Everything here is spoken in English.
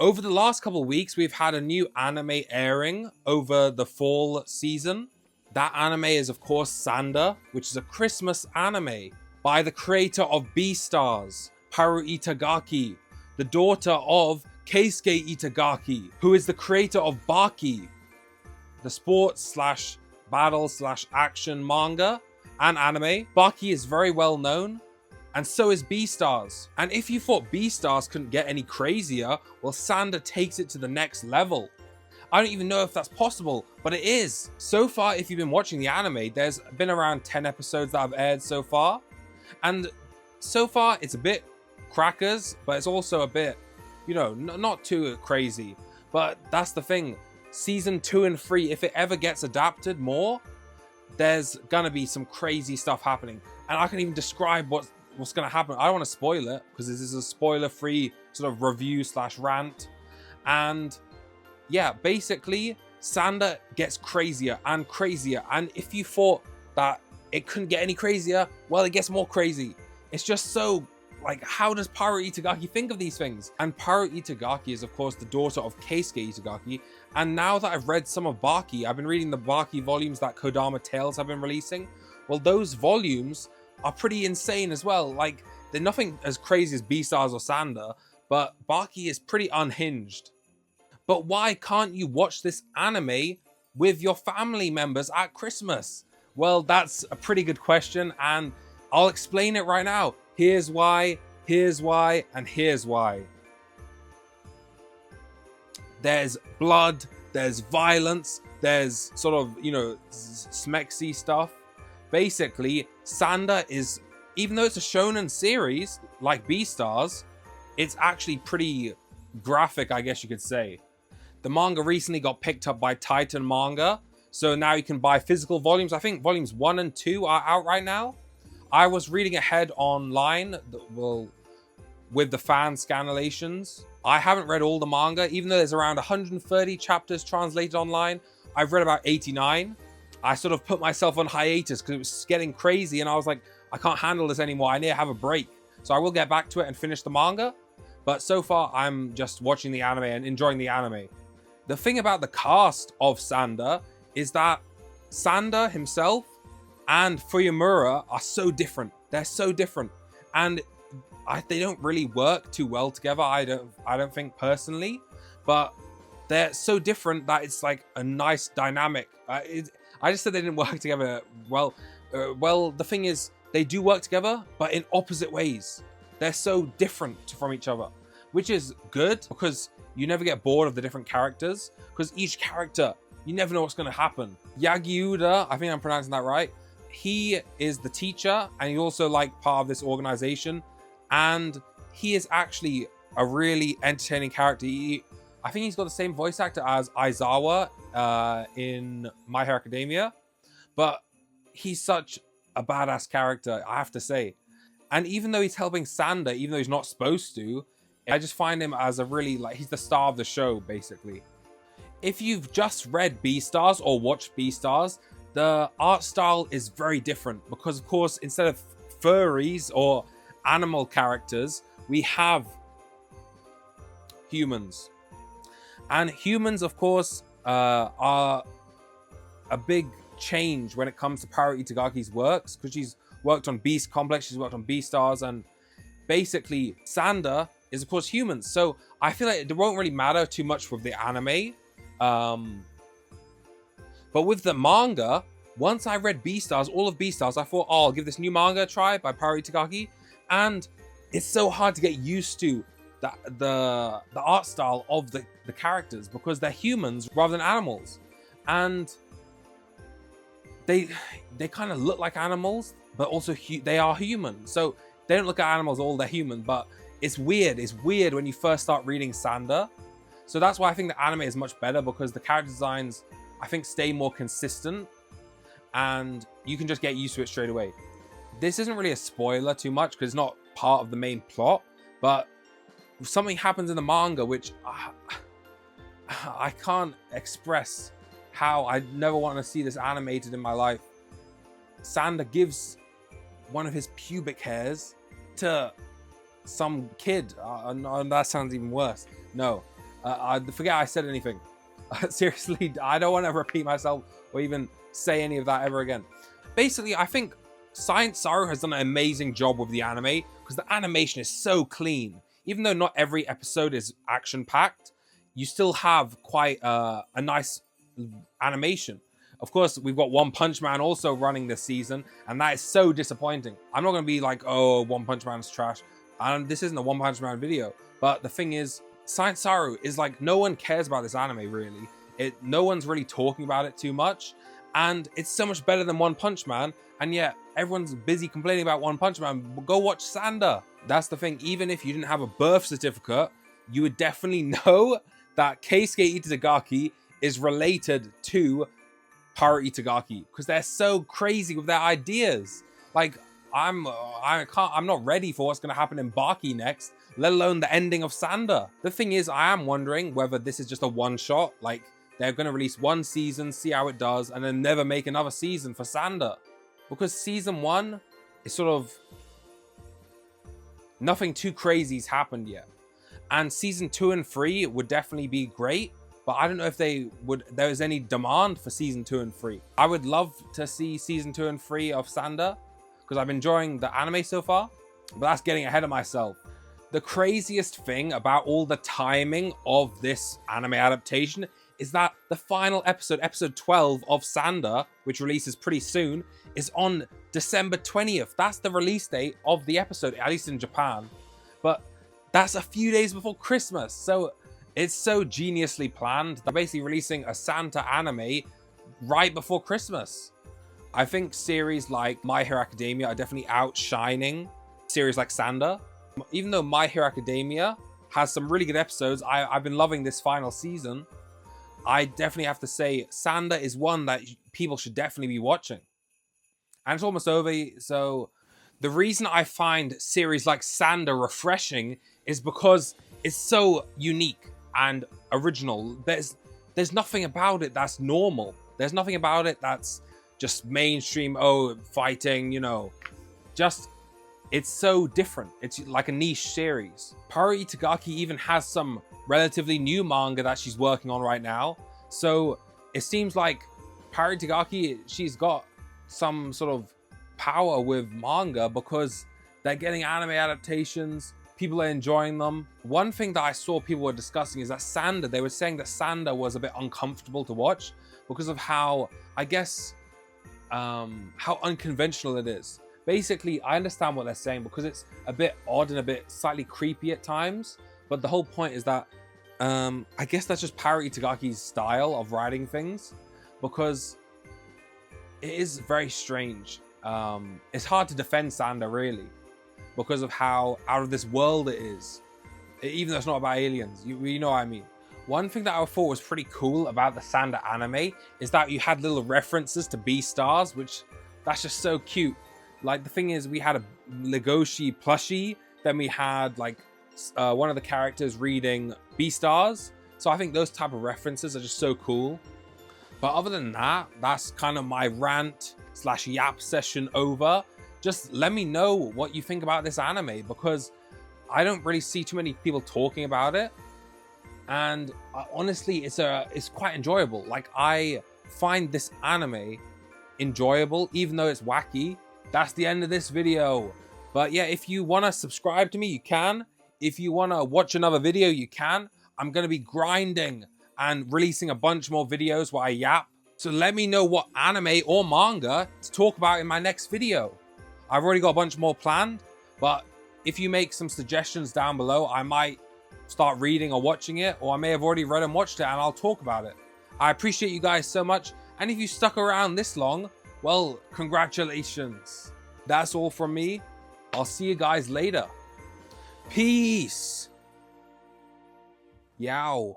Over the last couple of weeks, we've had a new anime airing over the fall season. That anime is, of course, Sanda, which is a Christmas anime by the creator of Beastars, Haru Itagaki, the daughter of Keisuke Itagaki, who is the creator of Baki, the sports/battle/action manga and anime. Baki is very well known, and so is Beastars. And if you thought Beastars couldn't get any crazier, well, Sanda takes it to the next level. I don't even know if that's possible, but it is. So far, if you've been watching the anime, there's been around 10 episodes that have aired so far. And so far, it's a bit crackers, but it's also a bit, not too crazy. But that's the thing. Season 2 and 3, if it ever gets adapted more, there's gonna be some crazy stuff happening. And I can even describe what's gonna happen. I don't want to spoil it, because this is a spoiler-free sort of review/rant. And yeah, basically, Sanda gets crazier and crazier. And if you thought that it couldn't get any crazier, well, it gets more crazy. It's just so, how does Haru Itagaki think of these things? And Haru Itagaki is, of course, the daughter of Keisuke Itagaki. And now that I've read some of Baki, I've been reading the Baki volumes that Kodama Tales have been releasing. Well, those volumes are pretty insane as well. They're nothing as crazy as Beastars or Sanda, but Baki is pretty unhinged. But why can't you watch this anime with your family members at Christmas? Well, that's a pretty good question, and I'll explain it right now. Here's why, and here's why. There's blood, there's violence, there's sort of, smexy stuff. Basically, Sanda is, even though it's a shonen series like Beastars, it's actually pretty graphic, I guess you could say. The manga recently got picked up by Titan Manga, so now you can buy physical volumes. I think volumes 1 and 2 are out right now. I was reading ahead online, with the fan scanlations. I haven't read all the manga, even though there's around 130 chapters translated online. I've read about 89. I sort of put myself on hiatus because it was getting crazy, and I was like, I can't handle this anymore. I need to have a break. So I will get back to it and finish the manga. But so far, I'm just watching the anime and enjoying the anime. The thing about the cast of Sanda is that Sanda himself and Fuyamura are so different. They're so different. And they don't really work too well together, I don't think personally. But they're so different that it's like a nice dynamic. I just said they didn't work together well. Well, the thing is, they do work together, but in opposite ways. They're so different from each other, which is good because you never get bored of the different characters, because each character, you never know what's going to happen. Yagiuda, I think I'm pronouncing that right. He is the teacher, and he's also part of this organization, and he is actually a really entertaining character. I think he's got the same voice actor as Aizawa in My Hero Academia, but he's such a badass character, I have to say. And even though he's helping Sanda, even though he's not supposed to, I just find him as a really, he's the star of the show, basically. If you've just read Beastars or watched Beastars, the art style is very different because, of course, instead of furries or animal characters, we have humans. And humans, of course, are a big change when it comes to Haru Itagaki's works, because she's worked on Beast Complex, she's worked on Beastars, and basically Sanda is, of course, humans. So I feel like it won't really matter too much with the anime. But with the manga, once I read Beastars, all of Beastars, I thought, I'll give this new manga a try by Haru Itagaki. And it's so hard to get used to the art style of the characters, because they're humans rather than animals. And they kind of look like animals, but also they are human. So they don't look at animals, they're human, but it's weird. It's weird when you first start reading Sanda. So that's why I think the anime is much better, because the character designs, I think, stay more consistent, and you can just get used to it straight away. This isn't really a spoiler too much, because it's not part of the main plot, but something happens in the manga which I can't express how I never want to see this animated in my life. Sanda gives one of his pubic hairs to some kid. No, that sounds even worse. No. I forget I said anything. Seriously, I don't want to repeat myself or even say any of that ever again. Basically, I think SciFier has done an amazing job with the anime because the animation is so clean. Even though not every episode is action-packed, you still have quite a nice animation. Of course, we've got One Punch Man also running this season, and that is so disappointing. I'm not going to be like, oh, One Punch Man's trash. And this isn't a One Punch Man video. But the thing is, SciFier is like, no one cares about this anime, really. No one's really talking about it too much. And it's so much better than One Punch Man. And yet, everyone's busy complaining about One Punch Man. Go watch Sanda. That's the thing. Even if you didn't have a birth certificate, you would definitely know that Keisuke Itagaki is related to Haru Itagaki because they're so crazy with their ideas. Like, I'm not ready for what's going to happen in Baki next, let alone the ending of Sanda. The thing is, I am wondering whether this is just a one-shot, like they're going to release one season, see how it does, and then never make another season for Sanda. Because season 1 is sort of nothing too crazy's happened yet. And season 2 and 3 would definitely be great, but I don't know if there's any demand for season 2 and 3. I would love to see season 2 and 3 of Sanda because I'm enjoying the anime so far, but that's getting ahead of myself. The craziest thing about all the timing of this anime adaptation is that the final episode, episode 12 of Sanda, which releases pretty soon, is on December 20th. That's the release date of the episode, at least in Japan. But that's a few days before Christmas, so it's so geniusly planned. They're basically releasing a Santa anime right before Christmas. I think series like My Hero Academia are definitely outshining series like Sanda. Even though My Hero Academia has some really good episodes, I've been loving this final season. I definitely have to say Sanda is one that people should definitely be watching. And it's almost over, so the reason I find series like Sanda refreshing is because it's so unique and original. There's nothing about it that's normal. There's nothing about it that's just mainstream, oh, fighting, you know. Just, it's so different. It's like a niche series. Haru Itagaki even has some relatively new manga that she's working on right now. So it seems like Haru Itagaki, she's got some sort of power with manga because they're getting anime adaptations. People are enjoying them. One thing that I saw people were discussing is that Sanda, they were saying that Sanda was a bit uncomfortable to watch because of how, I guess, how unconventional it is. Basically, I understand what they're saying because it's a bit odd and a bit slightly creepy at times. But the whole point is that, I guess that's just Haru Itagaki's style of writing things because it is very strange. It's hard to defend Sanda, really, because of how out of this world it is. Even though it's not about aliens, you know what I mean. One thing that I thought was pretty cool about the Sanda anime is that you had little references to Beastars, which that's just so cute. Like, the thing is, we had a Legoshi plushie, then we had like one of the characters reading Beastars. So I think those type of references are just so cool. But other than that, that's kind of my rant / yap session over. Just let me know what you think about this anime because I don't really see too many people talking about it. And honestly, it's quite enjoyable. Like, I find this anime enjoyable, even though it's wacky. That's the end of this video. But yeah, if you want to subscribe to me, you can. If you want to watch another video, you can. I'm going to be grinding and releasing a bunch more videos where I yap. So let me know what anime or manga to talk about in my next video. I've already got a bunch more planned, but if you make some suggestions down below, I might start reading or watching it, or I may have already read and watched it and I'll talk about it. I appreciate you guys so much. And if you stuck around this long, well, congratulations. That's all from me. I'll see you guys later. Peace. Yow.